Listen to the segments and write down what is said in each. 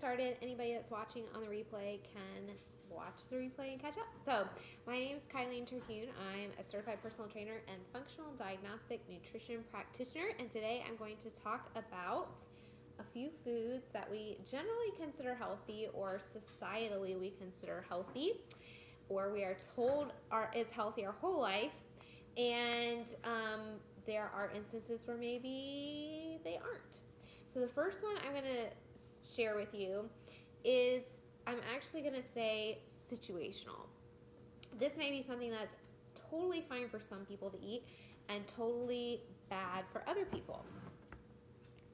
started, anybody that's watching on the replay can watch the replay and catch up. So my name is Kylene Terhune. I'm a certified personal trainer and functional diagnostic nutrition practitioner, and today I'm going to talk about a few foods that we generally consider healthy, or societally we consider healthy, or we are told is healthy our whole life, and there are instances where maybe they aren't. So the first one I'm going to share with you is, I'm actually going to say situational. This may be something that's totally fine for some people to eat and totally bad for other people.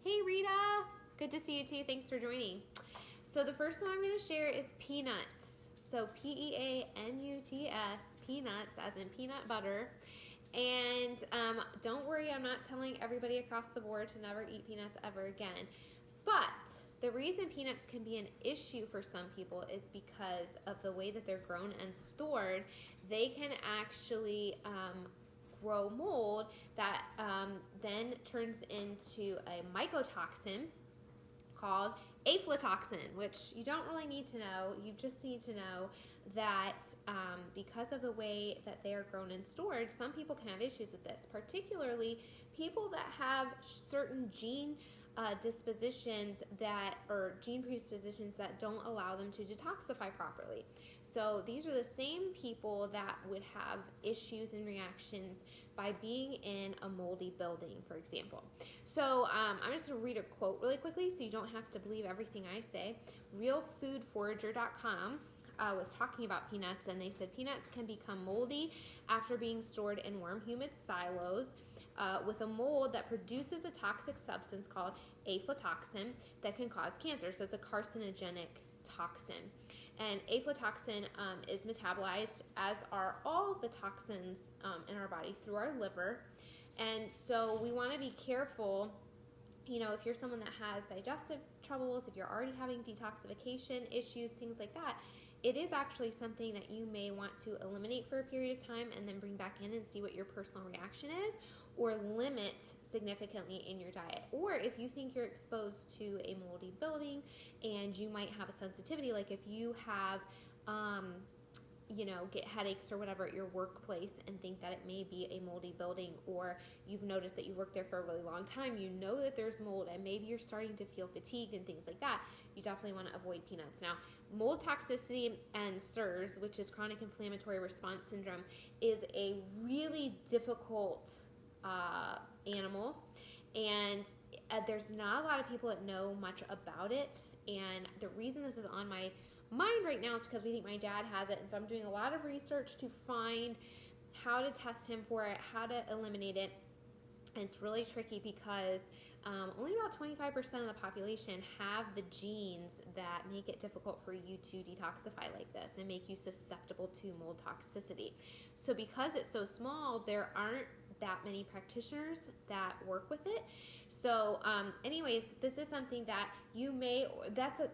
Hey Rita, good to see you too. Thanks for joining. So the first one I'm going to share is peanuts. So Peanuts, peanuts as in peanut butter. And don't worry, I'm not telling everybody across the board to never eat peanuts ever again. But the reason peanuts can be an issue for some people is because of the way that they're grown and stored. They can actually grow mold that then turns into a mycotoxin called aflatoxin, which you don't really need to know. You just need to know that because of the way that they are grown and stored, some people can have issues with this, particularly people that have certain gene dispositions or gene predispositions that don't allow them to detoxify properly. So these are the same people that would have issues and reactions by being in a moldy building, for example. So I'm just going to read a quote really quickly so you don't have to believe everything I say. Realfoodforager.com was talking about peanuts, and they said peanuts can become moldy after being stored in warm, humid silos with a mold that produces a toxic substance called aflatoxin that can cause cancer. So it's a carcinogenic toxin. And aflatoxin is metabolized, as are all the toxins in our body, through our liver. And so we want to be careful. You know, if you're someone that has digestive troubles, if you're already having detoxification issues, things like that, it is actually something that you may want to eliminate for a period of time and then bring back in and see what your personal reaction is, or limit significantly in your diet. Or if you think you're exposed to a moldy building and you might have a sensitivity, like if you have get headaches or whatever at your workplace and think that it may be a moldy building, or you've noticed that you've worked there for a really long time, you know that there's mold, and maybe you're starting to feel fatigued and things like that, you definitely want to avoid peanuts. Now, mold toxicity and CIRS, which is chronic inflammatory response syndrome, is a really difficult animal, and there's not a lot of people that know much about it. And the reason this is on my mind right now is because we think my dad has it, and so I'm doing a lot of research to find how to test him for it, how to eliminate it. And it's really tricky because only about 25% of the population have the genes that make it difficult for you to detoxify like this and make you susceptible to mold toxicity. So because it's so small, there aren't that many practitioners that work with it. So anyways, this is something that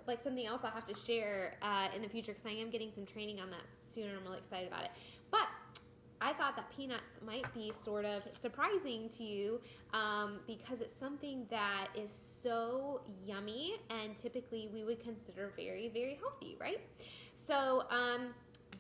like something else I'll have to share in the future, because I am getting some training on that soon, and I'm really excited about it. But I thought that peanuts might be sort of surprising to you because it's something that is so yummy and typically we would consider very, very healthy, right? So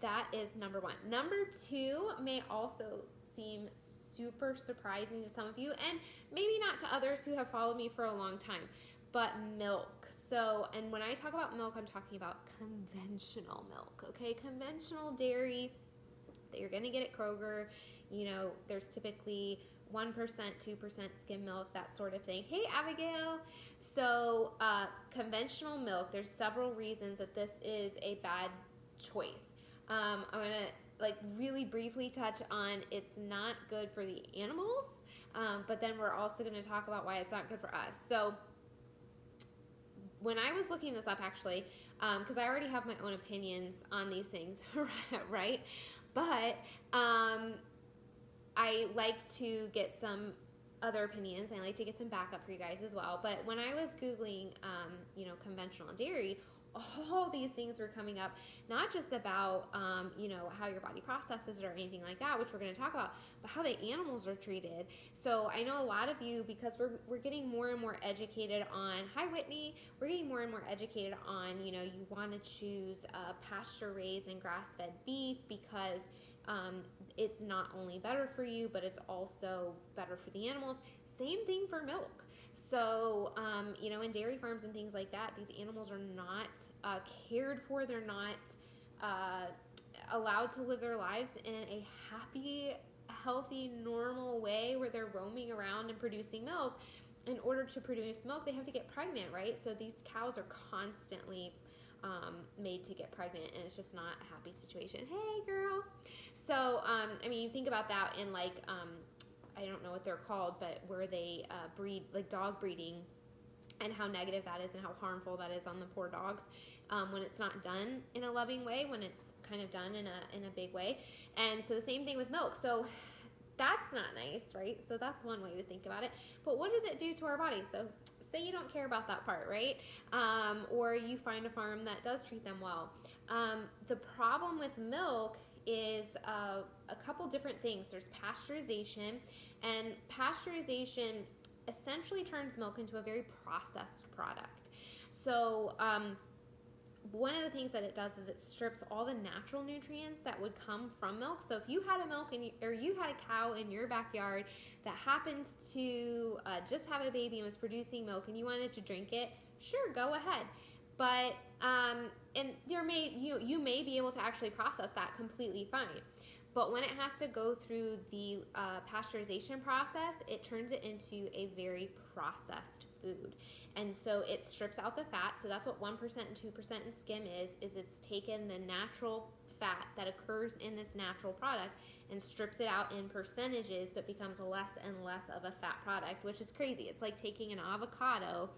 that is number one. Number two may also seem super surprising to some of you, and maybe not to others who have followed me for a long time, but milk. So, and when I talk about milk, I'm talking about conventional milk, okay? Conventional dairy that you're going to get at Kroger. You know, there's typically 1%, 2% skim milk, that sort of thing. Hey, Abigail. So conventional milk, there's several reasons that this is a bad choice. I'm going to really briefly touch on it's not good for the animals, but then we're also going to talk about why it's not good for us. So when I was looking this up, actually, because I already have my own opinions on these things, right? But I like to get some other opinions. I like to get some backup for you guys as well. But when I was Googling, conventional dairy, all these things were coming up, not just about, how your body processes it or anything like that, which we're going to talk about, but how the animals are treated. So I know a lot of you, because we're getting more and more educated on, hi Whitney, we're getting more and more educated on, you want to choose pasture raised and grass-fed beef because it's not only better for you, but it's also better for the animals. Same thing for milk. So, in dairy farms and things like that, these animals are not cared for. They're not allowed to live their lives in a happy, healthy, normal way where they're roaming around and producing milk. In order to produce milk, they have to get pregnant, right? So these cows are constantly made to get pregnant, and it's just not a happy situation. Hey, girl. So, you think about that in I don't know what they're called, but where they breed, like dog breeding, and how negative that is and how harmful that is on the poor dogs when it's not done in a loving way, when it's kind of done in a big way. And so the same thing with milk. So that's not nice, right? So that's one way to think about it. But what does it do to our bodies? So say you don't care about that part, right? Or you find a farm that does treat them well. The problem with milk is a couple different things. There's pasteurization, and pasteurization essentially turns milk into a very processed product. So one of the things that it does is it strips all the natural nutrients that would come from milk. So if you had a milk or you had a cow in your backyard that happened to just have a baby and was producing milk and you wanted to drink it, sure, go ahead. But and you may be able to actually process that completely fine. But when it has to go through the pasteurization process, it turns it into a very processed food. And so it strips out the fat. So that's what 1% and 2% in skim is it's taken the natural fat that occurs in this natural product and strips it out in percentages, so it becomes less and less of a fat product, which is crazy. It's like taking an avocado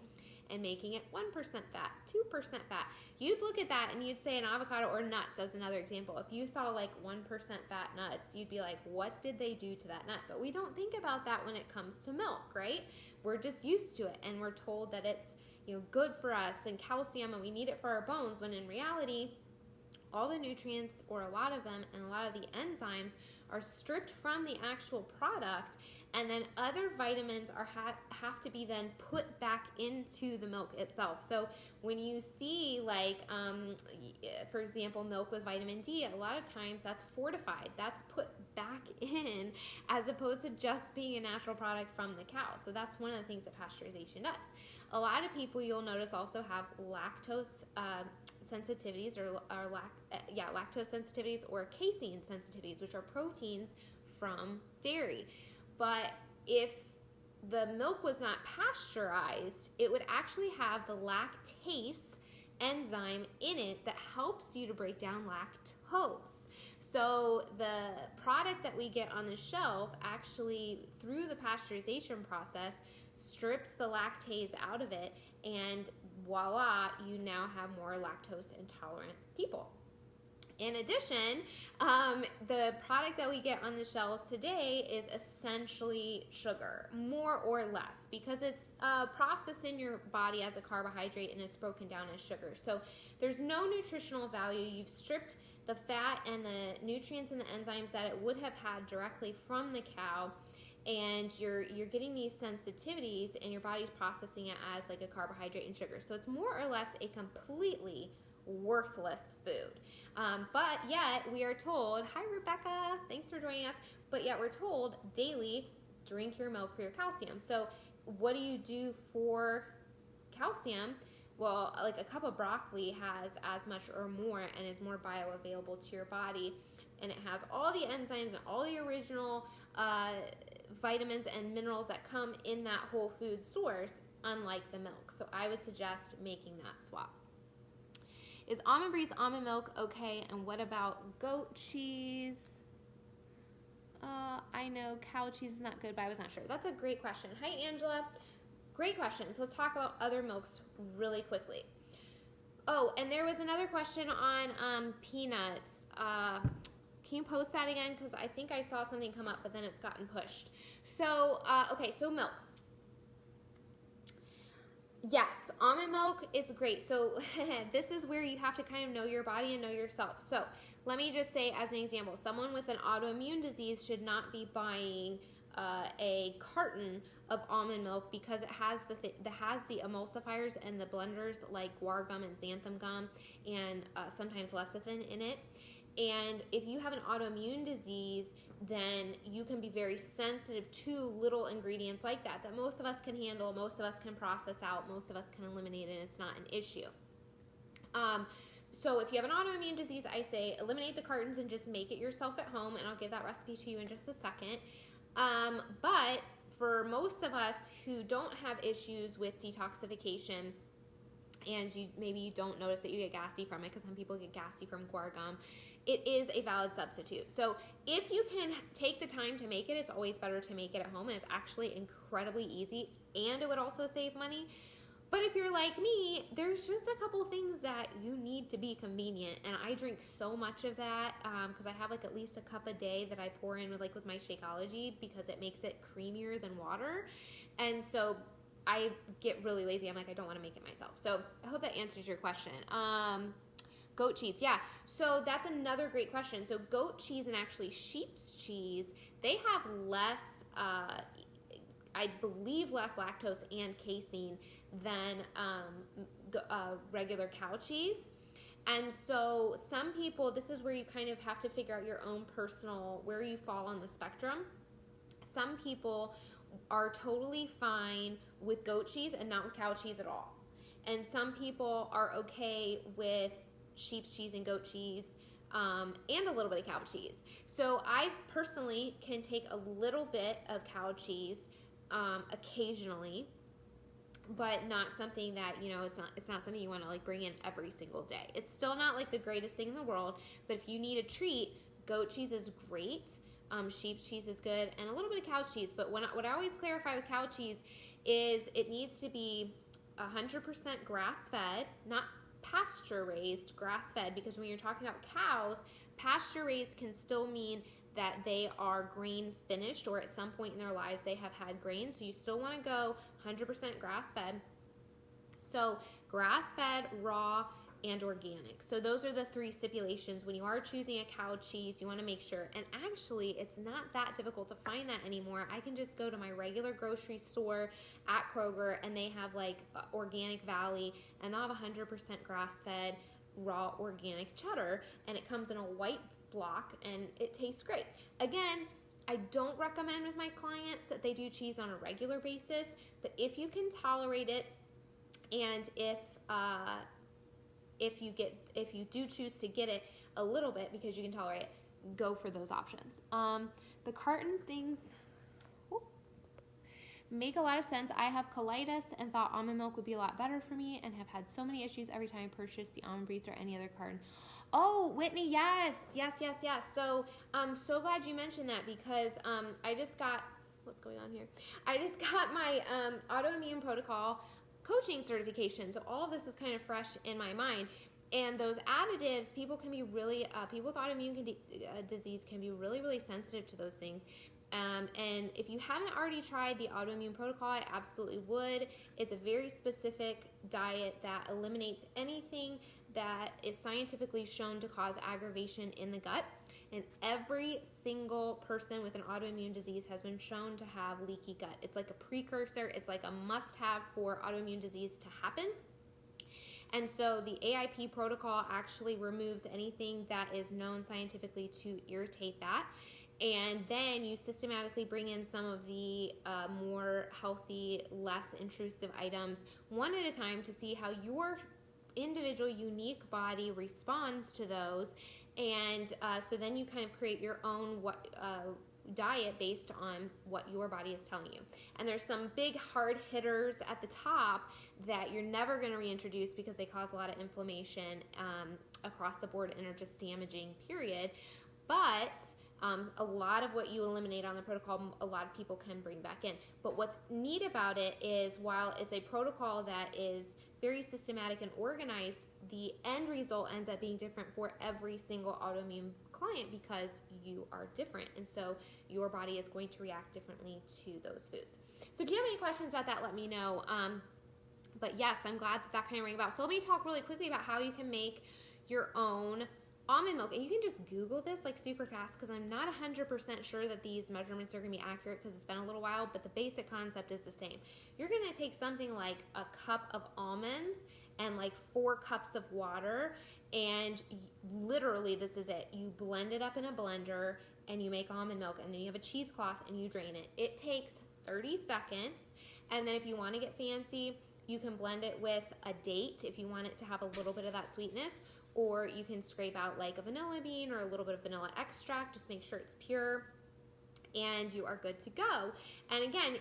and making it 1% fat, 2% fat. You'd look at that and you'd say an avocado, or nuts as another example. If you saw 1% fat nuts, you'd be like, what did they do to that nut? But we don't think about that when it comes to milk, right? We're just used to it, and we're told that it's good for us and calcium and we need it for our bones, when in reality, all the nutrients, or a lot of them, and a lot of the enzymes are stripped from the actual product, and then other vitamins have to be then put back into the milk itself. So when you see for example, milk with vitamin D, a lot of times that's fortified. That's put back in as opposed to just being a natural product from the cow. So that's one of the things that pasteurization does. A lot of people, you'll notice, also have lactose sensitivities lactose sensitivities or casein sensitivities, which are proteins from dairy. But if the milk was not pasteurized, it would actually have the lactase enzyme in it that helps you to break down lactose. So the product that we get on the shelf actually, through the pasteurization process, strips the lactase out of it, and voila, you now have more lactose intolerant people. In addition, the product that we get on the shelves today is essentially sugar, more or less, because it's processed in your body as a carbohydrate and it's broken down as sugar. So there's no nutritional value. You've stripped the fat and the nutrients and the enzymes that it would have had directly from the cow, and you're getting these sensitivities, and your body's processing it as like a carbohydrate and sugar. So it's more or less a completely worthless food. But yet we are told, hi Rebecca, thanks for joining us, but yet we're told daily, drink your milk for your calcium. So what do you do for calcium? Well, like a cup of broccoli has as much or more and is more bioavailable to your body, and it has all the enzymes and all the original vitamins and minerals that come in that whole food source, unlike the milk. So I would suggest making that swap. Is Almond Breed's almond milk okay? And what about goat cheese? I know cow cheese is not good, but I was not sure. That's a great question. Hi, Angela. Great question. So let's talk about other milks really quickly. Oh, and there was another question on peanuts. Can you post that again? Because I think I saw something come up, but then it's gotten pushed. So, okay, so milk. Yes, almond milk is great. So this is where you have to kind of know your body and know yourself. So let me just say, as an example, someone with an autoimmune disease should not be buying a carton of almond milk because it has the emulsifiers and the blenders like guar gum and xanthan gum and sometimes lecithin in it. And if you have an autoimmune disease, then you can be very sensitive to little ingredients like that most of us can handle, most of us can process out, most of us can eliminate, and it's not an issue. So if you have an autoimmune disease, I say eliminate the cartons and just make it yourself at home, and I'll give that recipe to you in just a second. But for most of us who don't have issues with detoxification, and maybe you don't notice that you get gassy from it, because some people get gassy from guar gum, it is a valid substitute. So if you can take the time to make it, it's always better to make it at home, and it's actually incredibly easy, and it would also save money. But if you're like me, there's just a couple things that you need to be convenient, and I drink so much of that because I have like at least a cup a day that I pour in with my Shakeology because it makes it creamier than water, and so I get really lazy. I'm like, I don't want to make it myself. So I hope that answers your question. Goat cheese, yeah. So that's another great question. So goat cheese and actually sheep's cheese, they have less, I believe, less lactose and casein than regular cow cheese. And so some people, this is where you kind of have to figure out your own personal, where you fall on the spectrum. Some people are totally fine with goat cheese and not with cow cheese at all. And some people are okay with sheep's cheese and goat cheese and a little bit of cow cheese. So I personally can take a little bit of cow cheese occasionally, but not something that, it's not something you want to like bring in every single day. It's still not like the greatest thing in the world, but if you need a treat, goat cheese is great. Sheep's cheese is good, and a little bit of cow cheese. But what I always clarify with cow cheese is it needs to be 100% grass-fed, not pasture-raised, grass-fed, because when you're talking about cows, pasture-raised can still mean that they are grain finished, or at some point in their lives they have had grain, so you still want to go 100% grass-fed. So grass-fed, raw, and organic. So those are the three stipulations. When you are choosing a cow cheese, you want to make sure, and actually it's not that difficult to find that anymore. I can just go to my regular grocery store at Kroger, and they have like Organic Valley, and they'll have 100% grass-fed, raw, organic cheddar, and it comes in a white block, and it tastes great. Again, I don't recommend with my clients that they do cheese on a regular basis, but if you can tolerate it, and if you do choose to get it a little bit because you can tolerate it, go for those options. The carton things make a lot of sense. I have colitis and thought almond milk would be a lot better for me, and have had so many issues every time I purchase the Almond Breeze or any other carton. Oh, Whitney, yes. So I'm so glad you mentioned that, because I just got, what's going on here? I just got my autoimmune protocol coaching certification. So all of this is kind of fresh in my mind. And those additives, people can be really, people with autoimmune disease can be really, really sensitive to those things. And if you haven't already tried the autoimmune protocol, I absolutely would. It's a very specific diet that eliminates anything that is scientifically shown to cause aggravation in the gut. And every single person with an autoimmune disease has been shown to have leaky gut. It's like a precursor. It's like a must-have for autoimmune disease to happen. And so the AIP protocol actually removes anything that is known scientifically to irritate that. And then you systematically bring in some of the more healthy, less intrusive items one at a time to see how your individual unique body responds to those. And so then you kind of create your own diet based on what your body is telling you. And there's some big hard hitters at the top that you're never going to reintroduce because they cause a lot of inflammation across the board and are just damaging, period. But a lot of what you eliminate on the protocol, a lot of people can bring back in. But what's neat about it is, while it's a protocol that is very systematic and organized, the end result ends up being different for every single autoimmune client because you are different. And so your body is going to react differently to those foods. So if you have any questions about that, let me know. But yes, I'm glad that kind of rang about. So let me talk really quickly about how you can make your own almond milk. And you can just Google this like super fast, because I'm not 100% sure that these measurements are going to be accurate because it's been a little while, but the basic concept is the same. You're going to take something like a cup of almonds and like 4 cups of water, and literally this is it. You blend it up in a blender and you make almond milk, and then you have a cheesecloth and you drain it. It takes 30 seconds. And then if you want to get fancy, you can blend it with a date if you want it to have a little bit of that sweetness, or you can scrape out like a vanilla bean or a little bit of vanilla extract. Just make sure it's pure, and you are good to go. And again,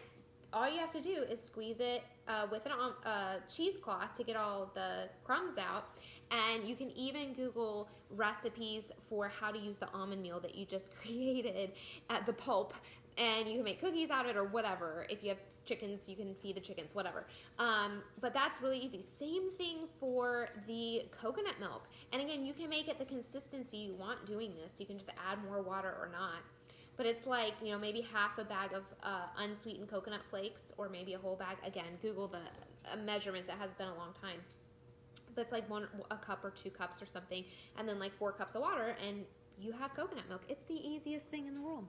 all you have to do is squeeze it with a cheesecloth to get all the crumbs out. And you can even Google recipes for how to use the almond meal that you just created at the pulp. And you can make cookies out of it or whatever. If you have chickens, you can feed the chickens, whatever. But that's really easy. Same thing for the coconut milk. And again, you can make it the consistency you want doing this. You can just add more water or not. But it's like, you know, maybe half a bag of unsweetened coconut flakes, or maybe a whole bag. Again, Google the measurements. It has been a long time. But it's like a cup or 2 cups or something. And then like 4 cups of water, and you have coconut milk. It's the easiest thing in the world.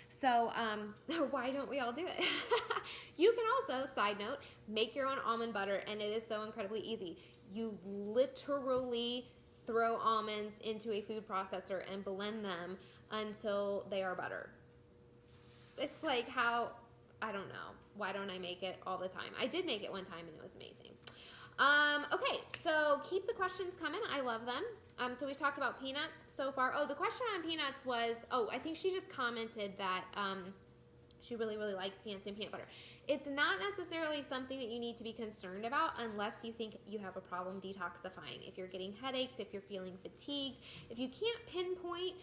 So why don't we all do it? You can also, side note, make your own almond butter, and it is so incredibly easy. You literally throw almonds into a food processor and blend them until they are butter. It's like how, I don't know, why don't I make it all the time? I did make it one time and it was amazing. Okay, so keep the questions coming. I love them. So we've talked about peanuts so far. Oh, the question on peanuts was, I think she just commented that she really, really likes peanuts and peanut butter. It's not necessarily something that you need to be concerned about unless you think you have a problem detoxifying. If you're getting headaches, if you're feeling fatigued, if you can't pinpoint,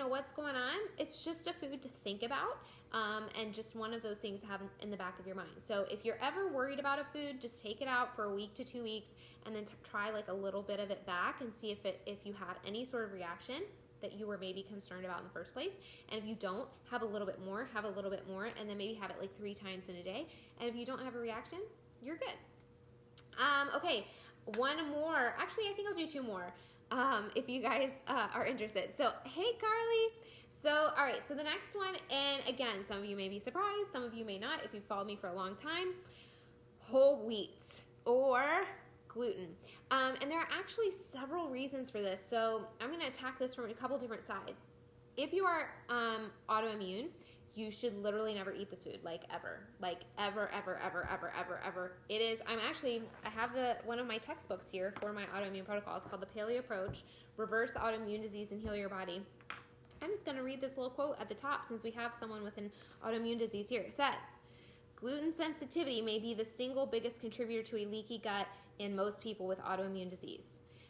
what's going on, it's just a food to think about. And just one of those things to have in the back of your mind. So if you're ever worried about a food, just take it out for a week to 2 weeks, and then try like a little bit of it back and see if you have any sort of reaction that you were maybe concerned about in the first place. And if you don't, have a little bit more, and then maybe have it like 3 times in a day. And if you don't have a reaction, you're good. Okay, one more. Actually, I think I'll do 2 more if you guys are interested. So, hey, Carly. So, all right, so the next one, and again, some of you may be surprised, some of you may not if you've followed me for a long time, whole wheat or gluten. And there are actually several reasons for this. So I'm going to attack this from a couple different sides. If you are autoimmune, you should literally never eat this food, like ever. It is, I have one of my textbooks here for my autoimmune protocol. It's called The Paleo Approach, Reverse Autoimmune Disease and Heal Your Body. I'm just going to read this little quote at the top since we have someone with an autoimmune disease here. It says, gluten sensitivity may be the single biggest contributor to a leaky gut in most people with autoimmune disease.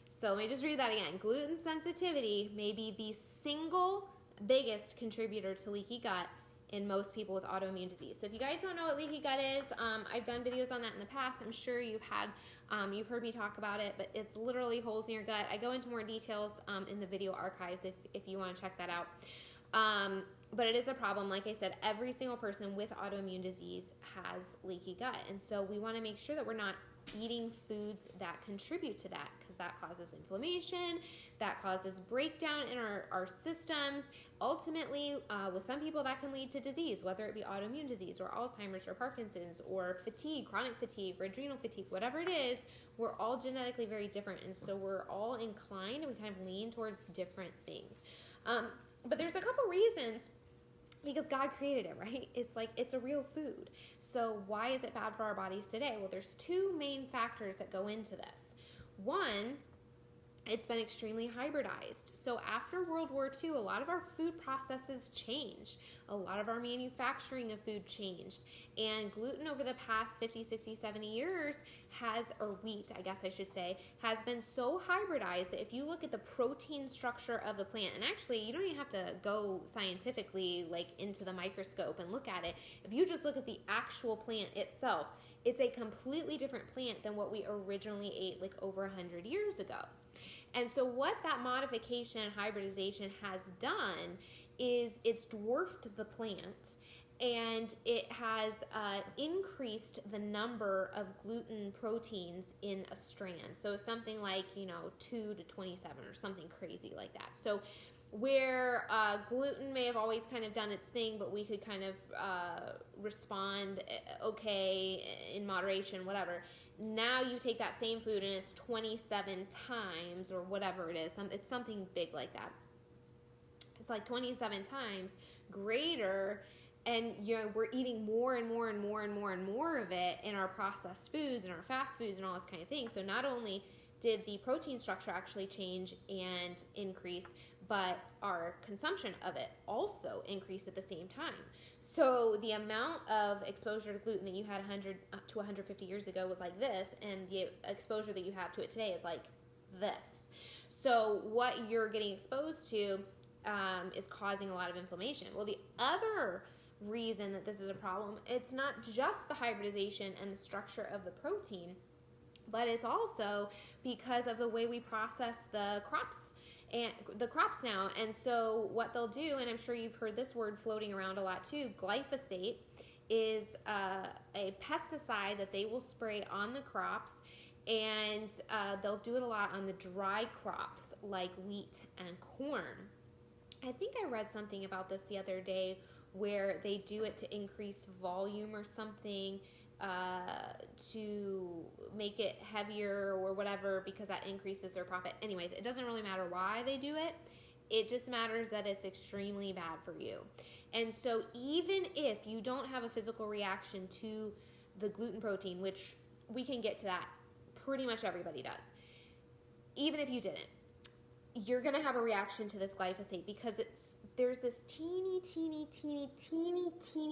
So let me just read that again. Gluten sensitivity may be the single biggest contributor to leaky gut in most people with autoimmune disease. So if you guys don't know what leaky gut is, I've done videos on that in the past. I'm sure you've heard me talk about it, but it's literally holes in your gut. I go into more details in the video archives if you want to check that out. But it is a problem. Like I said, every single person with autoimmune disease has leaky gut. And so we want to make sure that we're not eating foods that contribute to that, because that causes inflammation, that causes breakdown in our systems. Ultimately, with some people, that can lead to disease, whether it be autoimmune disease or Alzheimer's or Parkinson's or fatigue, chronic fatigue or adrenal fatigue, whatever it is. We're all genetically very different, and so we're all inclined and we kind of lean towards different things. But there's a couple reasons, because God created it, right? It's like, it's a real food. So why is it bad for our bodies today? Well, there's 2 main factors that go into this. One, it's been extremely hybridized. So after World War II, a lot of our food processes changed. A lot of our manufacturing of food changed. And gluten over the past 50, 60, 70 years or wheat, I guess I should say, has been so hybridized that if you look at the protein structure of the plant, and actually you don't even have to go scientifically like into the microscope and look at it. If you just look at the actual plant itself, it's a completely different plant than what we originally ate like over 100 years ago. And so what that modification and hybridization has done is it's dwarfed the plant, and it has increased the number of gluten proteins in a strand. So it's something like, 2 to 27 or something crazy like that. So where gluten may have always kind of done its thing, but we could kind of respond okay in moderation, whatever. Now you take that same food and it's 27 times or whatever it is. It's something big like that. It's like 27 times greater, and we're eating more and more and more and more and more of it in our processed foods and our fast foods and all this kind of thing. So not only did the protein structure actually change and increase, but our consumption of it also increased at the same time. So the amount of exposure to gluten that you had 100 to 150 years ago was like this, and the exposure that you have to it today is like this. So what you're getting exposed to is causing a lot of inflammation. Well, the other reason that this is a problem, it's not just the hybridization and the structure of the protein, but it's also because of the way we process the crops now. And so what they'll do, and I'm sure you've heard this word floating around a lot too, glyphosate is a pesticide that they will spray on the crops, and they'll do it a lot on the dry crops like wheat and corn. I think I read something about this the other day where they do it to increase volume or something, to make it heavier or whatever, because that increases their profit. Anyways, it doesn't really matter why they do it. It just matters that it's extremely bad for you. And so even if you don't have a physical reaction to the gluten protein, which we can get to that, pretty much everybody does. Even if you didn't, you're going to have a reaction to this glyphosate because there's this teeny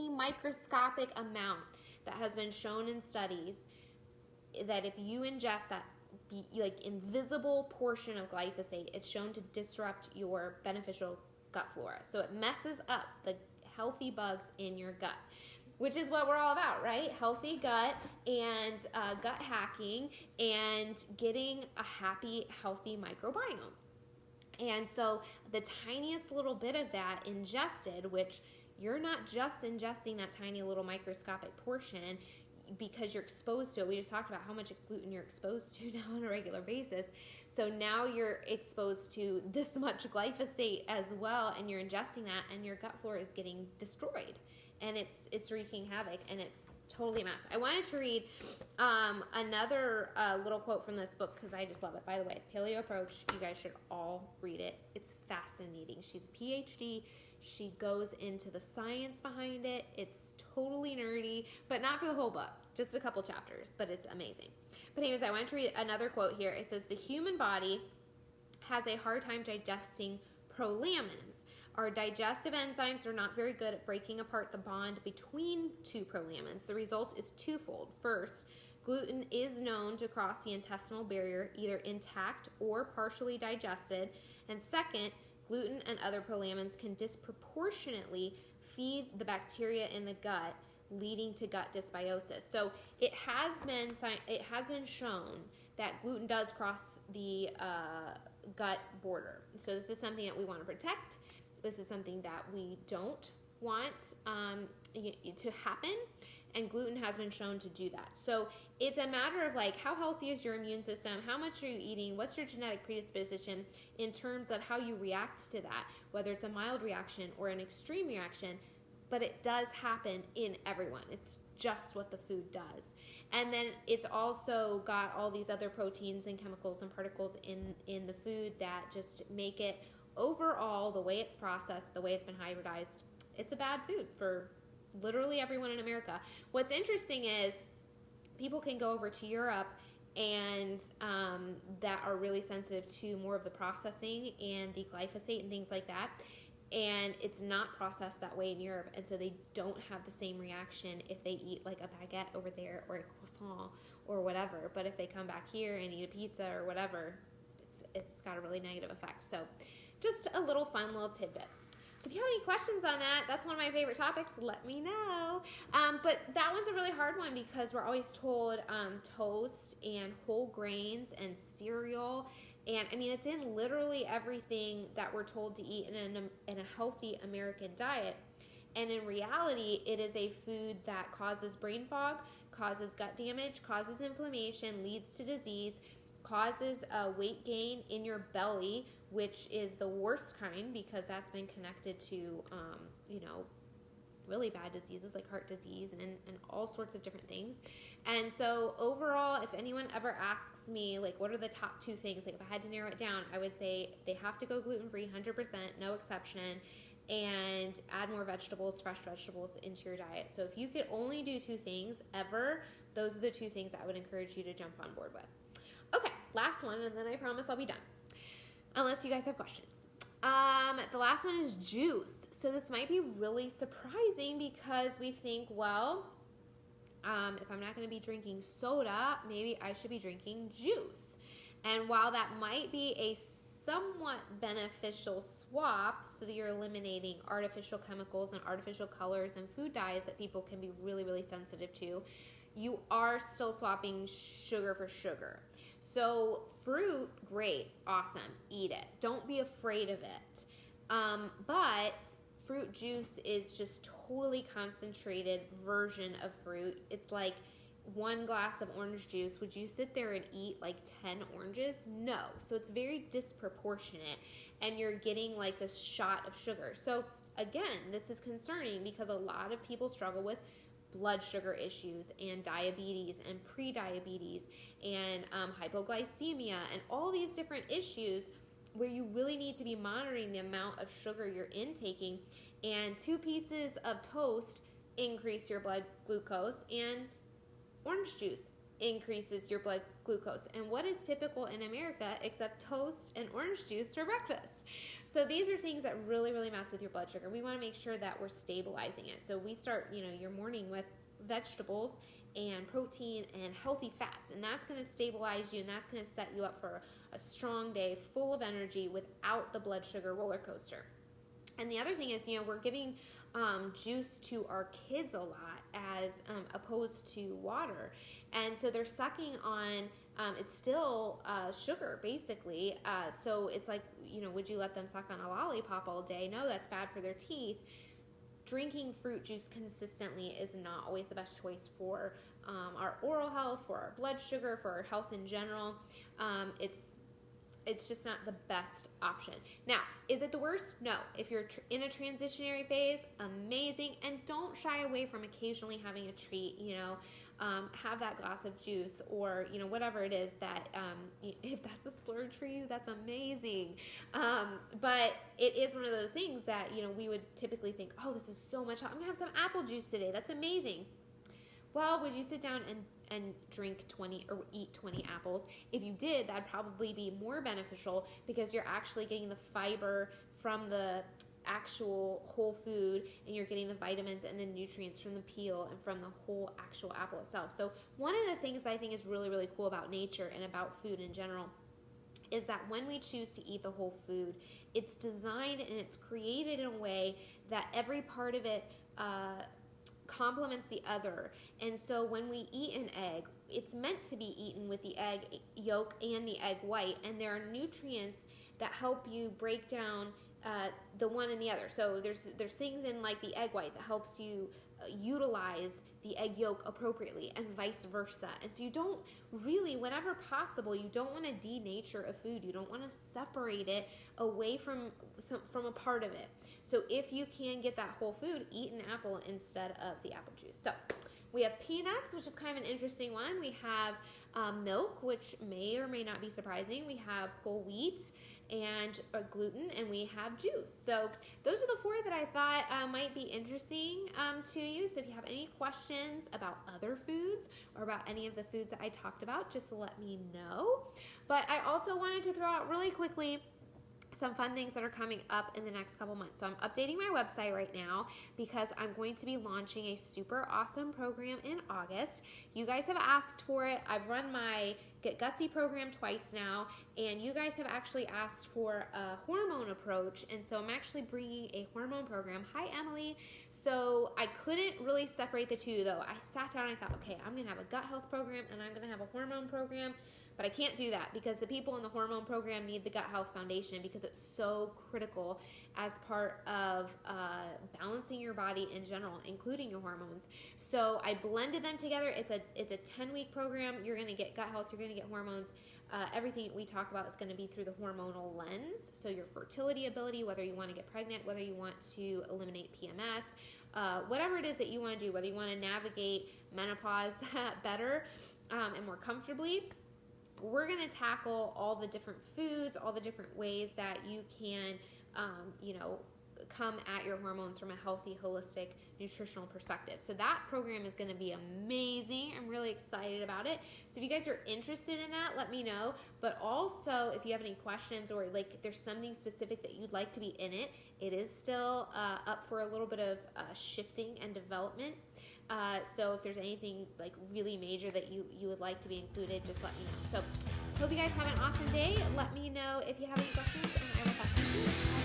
microscopic amount that has been shown in studies that if you ingest that invisible portion of glyphosate, it's shown to disrupt your beneficial gut flora. So it messes up the healthy bugs in your gut, which is what we're all about, right? Healthy gut and gut hacking and getting a happy, healthy microbiome. And so the tiniest little bit of that ingested, which you're not just ingesting that tiny little microscopic portion because you're exposed to it. We just talked about how much gluten you're exposed to now on a regular basis. So now you're exposed to this much glyphosate as well, and you're ingesting that, and your gut flora is getting destroyed. And it's wreaking havoc, and it's totally a mess. I wanted to read another little quote from this book because I just love it. By the way, Paleo Approach, you guys should all read it. It's fascinating. She's a PhD. She goes into the science behind it. It's totally nerdy, but not for the whole book, just a couple chapters, but it's amazing. But anyways, I wanted to read another quote here. It says, the human body has a hard time digesting prolamins. Our digestive enzymes are not very good at breaking apart the bond between two prolamins. The result is twofold. First, gluten is known to cross the intestinal barrier either intact or partially digested. And second, gluten and other prolamins can disproportionately feed the bacteria in the gut, leading to gut dysbiosis. So it has been shown that gluten does cross the gut border. So this is something that we want to protect. This is something that we don't want to happen, and gluten has been shown to do that. So it's a matter of how healthy is your immune system, how much are you eating, what's your genetic predisposition in terms of how you react to that, whether it's a mild reaction or an extreme reaction, but it does happen in everyone. It's just what the food does. And then it's also got all these other proteins and chemicals and particles in the food that just make it, overall, the way it's processed, the way it's been hybridized, it's a bad food for literally everyone in America. What's interesting is people can go over to Europe and that are really sensitive to more of the processing and the glyphosate and things like that, and it's not processed that way in Europe, and so they don't have the same reaction if they eat like a baguette over there or a croissant or whatever. But if they come back here and eat a pizza or whatever, it's got a really negative effect. So just a little fun little tidbit. So if you have any questions on that, that's one of my favorite topics, let me know. But that one's a really hard one because we're always told toast and whole grains and cereal. And I mean, it's in literally everything that we're told to eat in a healthy American diet. And in reality, it is a food that causes brain fog, causes gut damage, causes inflammation, leads to disease, causes weight gain in your belly, which is the worst kind because that's been connected to, really bad diseases like heart disease and all sorts of different things. And so overall, if anyone ever asks me, like, what are the top 2 things, like if I had to narrow it down, I would say they have to go gluten-free, 100%, no exception, and add more vegetables, fresh vegetables into your diet. So if you could only do 2 things ever, those are the 2 things I would encourage you to jump on board with. Okay, last one, and then I promise I'll be done. Unless you guys have questions. The last one is juice. So this might be really surprising because we think, well, if I'm not going to be drinking soda, maybe I should be drinking juice. And while that might be a somewhat beneficial swap, so that you're eliminating artificial chemicals and artificial colors and food dyes that people can be really, really sensitive to, you are still swapping sugar for sugar. So fruit, great, awesome, eat it. Don't be afraid of it. But fruit juice is just totally concentrated version of fruit. It's like 1 glass of orange juice. Would you sit there and eat like 10 oranges? No. So it's very disproportionate, and you're getting like this shot of sugar. So again, this is concerning because a lot of people struggle with blood sugar issues and diabetes and pre-diabetes and hypoglycemia and all these different issues where you really need to be monitoring the amount of sugar you're intaking. And 2 pieces of toast increase your blood glucose, and orange juice increases your blood glucose. And what is typical in America except toast and orange juice for breakfast? So these are things that really, really mess with your blood sugar. We want to make sure that we're stabilizing it. So we start, your morning with vegetables and protein and healthy fats, and that's going to stabilize you, and that's going to set you up for a strong day full of energy without the blood sugar roller coaster. And the other thing is, we're giving juice to our kids a lot as opposed to water. And so they're sucking on, it's still sugar, basically. So it's like, would you let them suck on a lollipop all day? No, that's bad for their teeth. Drinking fruit juice consistently is not always the best choice for our oral health, for our blood sugar, for our health in general. It's just not the best option. Now, is it the worst? No. If you're in a transitionary phase, amazing. And don't shy away from occasionally having a treat, have that glass of juice or, whatever it is that, if that's a splurge for you, that's amazing. But it is one of those things that, we would typically think, oh, this is so much. I'm going to have some apple juice today. That's amazing. Well, would you sit down and drink 20 or eat 20 apples? If you did, that'd probably be more beneficial because you're actually getting the fiber from the actual whole food, and you're getting the vitamins and the nutrients from the peel and from the whole actual apple itself. So one of the things I think is really, really cool about nature and about food in general is that when we choose to eat the whole food, it's designed and it's created in a way that every part of it complements the other. And so when we eat an egg, it's meant to be eaten with the egg yolk and the egg white, and there are nutrients that help you break down the one and the other. So there's things in like the egg white that helps you utilize the egg yolk appropriately, and vice versa. And so you don't really, whenever possible, you don't want to denature a food. You don't want to separate it away from a part of it. So if you can get that whole food, eat an apple instead of the apple juice. So we have peanuts, which is kind of an interesting one. We have milk, which may or may not be surprising. We have whole wheat and gluten, and we have juice. So those are the 4 that I thought might be interesting to you. So if you have any questions about other foods or about any of the foods that I talked about, just let me know. But I also wanted to throw out really quickly some fun things that are coming up in the next couple months. So I'm updating my website right now because I'm going to be launching a super awesome program in August. You guys have asked for it. I've run my Get Gutsy program twice now, and you guys have actually asked for a hormone approach, and so I'm actually bringing a hormone program. Hi, Emily. So I couldn't really separate the two, though. I sat down and I thought, okay, I'm going to have a gut health program, and I'm going to have a hormone program. But I can't do that because the people in the hormone program need the Gut Health Foundation because it's so critical as part of balancing your body in general, including your hormones. So I blended them together. It's a 10-week program. You're going to get gut health. You're going to get hormones. Everything we talk about is going to be through the hormonal lens. So your fertility ability, whether you want to get pregnant, whether you want to eliminate PMS, whatever it is that you want to do, whether you want to navigate menopause better and more comfortably, we're going to tackle all the different foods, all the different ways that you can, come at your hormones from a healthy, holistic, nutritional perspective. So that program is going to be amazing. I'm really excited about it. So if you guys are interested in that, let me know. But also, if you have any questions or like there's something specific that you'd like to be in it, it is still up for a little bit of shifting and development. So if there's anything like really major that you would like to be included, just let me know. So hope you guys have an awesome day. Let me know if you have any questions, and I will talk to you soon.